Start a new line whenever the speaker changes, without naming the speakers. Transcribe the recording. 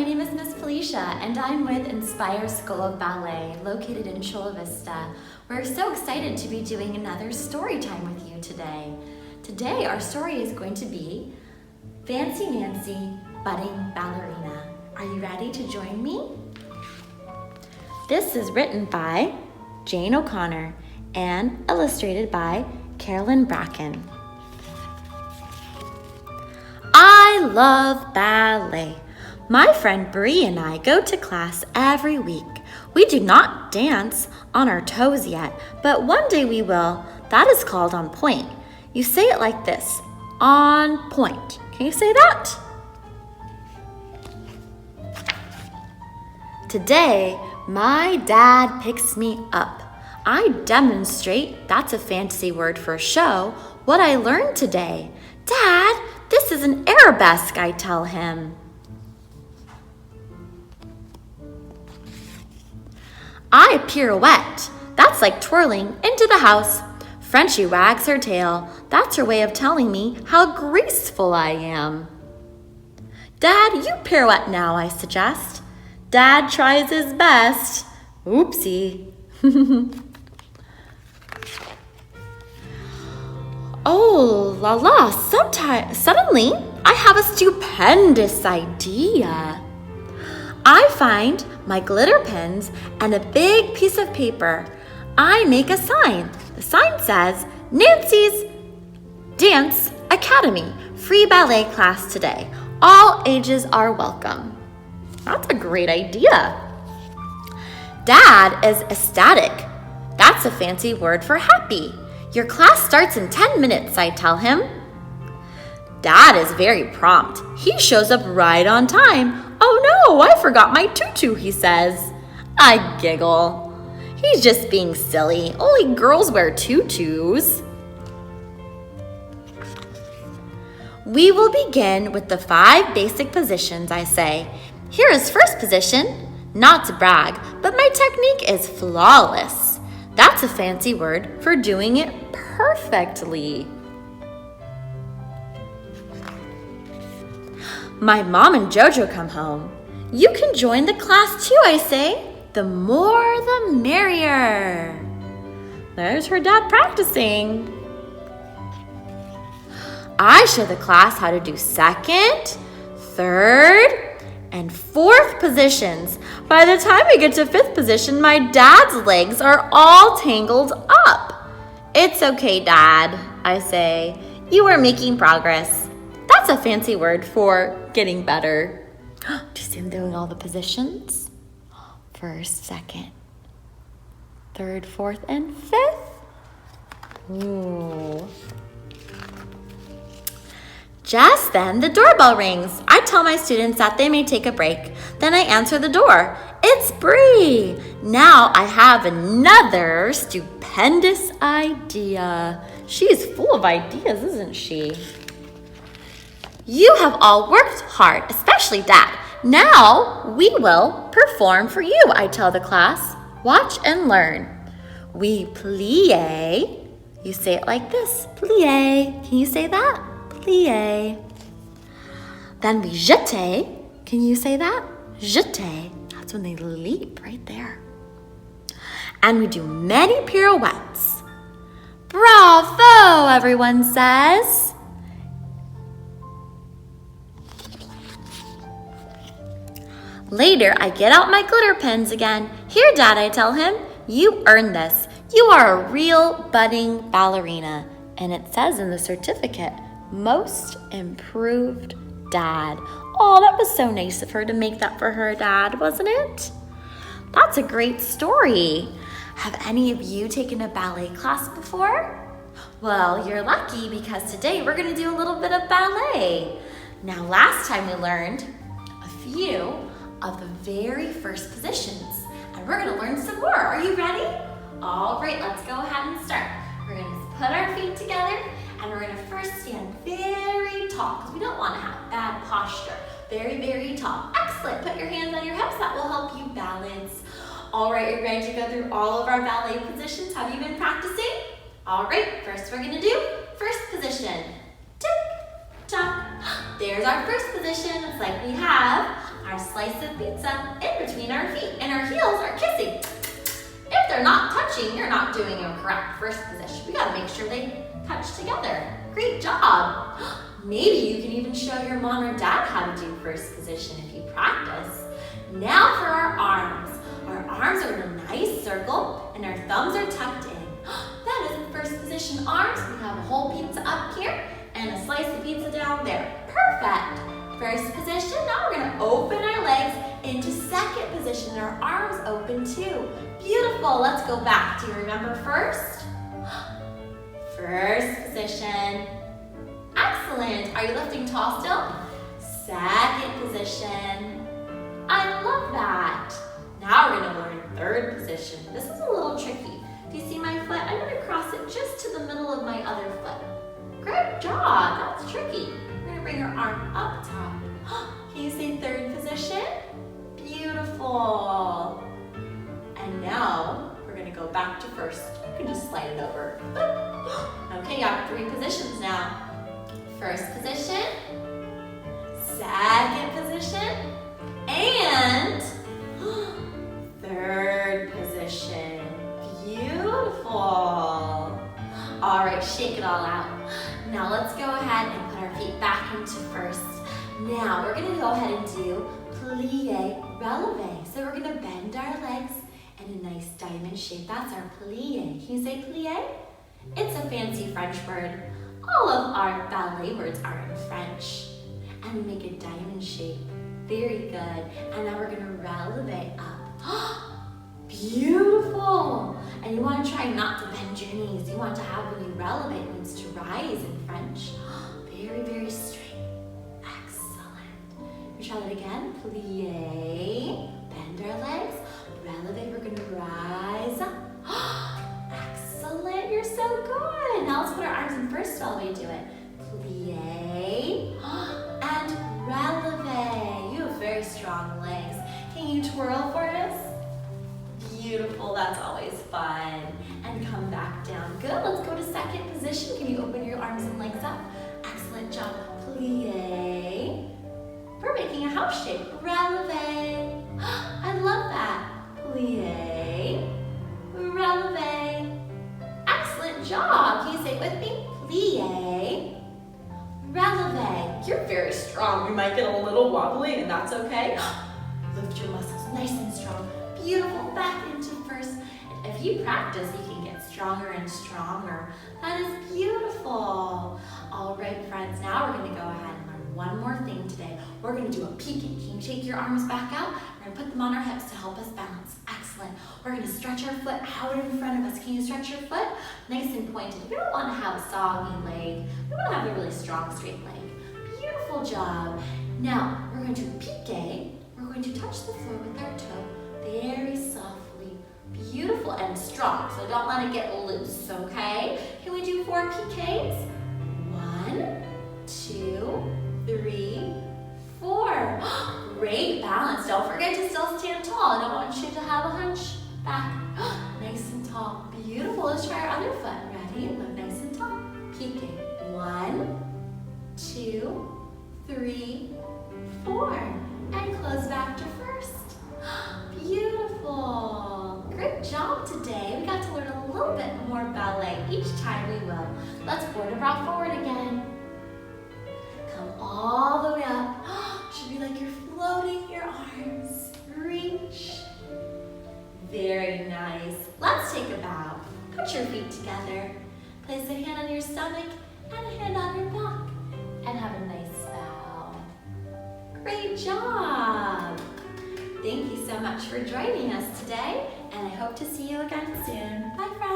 name is Miss Felicia, and I'm with Inspire School of Ballet, located in Chula Vista. We're so excited to be doing another story time with you today. Today, our story is going to be Fancy Nancy, Budding Ballerina. Are you ready to join me? This is written by Jane O'Connor and illustrated by Carolyn Bracken. I love ballet. My friend Bree and I go to class every week. We do not dance on our toes yet, but one day we will. That is called on point. You say it like this, on point. Can you say that? Today, my dad picks me up. I demonstrate, that's a fancy word for show, what I learned today. Dad, this is an arabesque, I tell him. I pirouette. That's like twirling into the house. Frenchie wags her tail. That's her way of telling me how graceful I am. Dad, you pirouette now, I suggest. Dad tries his best. Oopsie. Oh, la la, suddenly I have a stupendous idea. I find my glitter pens and a big piece of paper. I make a sign. The sign says, Nancy's Dance Academy, free ballet class today. All ages are welcome. That's a great idea. Dad is ecstatic. That's a fancy word for happy. Your class starts in 10 minutes, I tell him. Dad is very prompt. He shows up right on time. Oh no, I forgot my tutu, he says. I giggle. He's just being silly. Only girls wear tutus. We will begin with the 5 basic positions, I say. Here is first position. Not to brag, but my technique is flawless. That's a fancy word for doing it perfectly. My mom and Jojo come home. You can join the class too, I say. The more the merrier. There's her dad practicing. I show the class how to do second, third, and fourth positions. By the time we get to 5th position, my dad's legs are all tangled up. It's okay, Dad, I say. You are making progress. That's a fancy word for getting better. Do you see him doing all the positions? First, second, third, fourth, and 5th. Ooh. Just then, the doorbell rings. I tell my students that they may take a break. Then I answer the door. It's Bree. Now I have another stupendous idea. She is full of ideas, isn't she? You have all worked hard, especially Dad. Now we will perform for you, I tell the class. Watch and learn. We plie. You say it like this, plie. Can you say that? Plie. Then we jete. Can you say that? Jete. That's when they leap right there. And we do many pirouettes. Bravo, everyone says. Later, I get out my glitter pens again. Here, Dad, I tell him, you earned this. You are a real budding ballerina. And it says in the certificate, Most Improved Dad. Oh, that was so nice of her to make that for her dad, wasn't it? That's a great story. Have any of you taken a ballet class before? Well, you're lucky because today we're going to do a little bit of ballet. Now, last time we learned a few of the very first positions, and we're going to learn some more. Are you ready? All right, let's go ahead and start. We're going to put our feet together, and we're going to first stand very tall because we don't want to have bad posture. Very, very tall. Excellent. Put your hands on your hips. That will help you balance. All right, you're ready to go through all of our ballet positions. Have you been practicing? All right, first we're going to do first position. Tick, tock. There's our first position. It's like we have our slice of pizza in between our feet, and our heels are kissing. If they're not touching, you're not doing a correct first position. We gotta make sure they touch together. Great job. Maybe you can even show your mom or dad how to do first position if you practice. Now for our arms. Our arms are in a nice circle and our thumbs are tucked in. That is first position arms. We have a whole pizza up here and a slice of pizza down there. Perfect. First position, now we're gonna open our legs into second position and our arms open too. Beautiful, let's go back. Do you remember first? First position. Excellent. Are you lifting tall still? Second position. I love that. Now we're gonna learn third position. This is a little tricky. Do you see my foot? I'm gonna cross it just to the middle of my other foot. Great job, that's tricky. We're gonna bring our arm up top. Can you say third position? Beautiful. And now we're gonna go back to first. You can just slide it over. Okay, you have 3 positions now. First position, second position, and third position. Beautiful. All right, shake it all out. Now let's go ahead and put our feet back into first. Now we're gonna go ahead and do plie releve. So we're gonna bend our legs in a nice diamond shape. That's our plie. Can you say plie? It's a fancy French word. All of our ballet words are in French. And we make a diamond shape. Very good. And now we're gonna releve up. Beautiful. And you wanna try not to bend your knees. You want to have, when you releve, it means to rise in French. Very, very straight. Excellent. We try that again. Plie. Bend our legs. Releve, we're gonna rise up. Excellent, you're so good. Now let's put our arms in first while we do it. Plie and releve. You have very strong legs. Can you twirl for us? Beautiful, that's always fun. And come back down. Good, let's go to second position. Can you open your arms and legs up? Excellent job. Plie. We're making a house shape. Releve. I love that. Plie. Releve. Excellent job. Can you say it with me? Plie. Releve. You're very strong. You might get a little wobbly and that's okay. Lift your muscles nice and strong. Beautiful. Back into first. And if you practice, you can get stronger and stronger. That is beautiful. All right, friends. Now we're going to go ahead and learn one more thing today. We're going to do a piqué. Can you take your arms back out? We're going to put them on our hips to help us balance. Excellent. We're going to stretch our foot out in front of us. Can you stretch your foot? Nice and pointed. We don't want to have a soggy leg. We want to have a really strong, straight leg. Beautiful job. Now, we're going to piqué. We're going to touch the floor with our toe very softly. Beautiful and strong, so don't let it get loose, okay? Can we do 4 piqués? 1, 2, 3, 4. Great balance. Don't forget to still stand tall. I don't want you to have a hunch back. Nice and tall. Beautiful. Let's try our other foot. Ready? Look nice and tall. Piqué. 1, 2, 3, 4. And close back to first. Beautiful. Great job today. We got to learn a little bit more ballet. Each time we will. Let's bord and rock forward again. Come all the way up. Should be like you're floating your arms. Reach. Very nice. Let's take a bow. Put your feet together. Place a hand on your stomach and a hand on your back. And have a nice bow. Great job. Thank you so much for joining us today, and I hope to see you again soon. Bye, friends.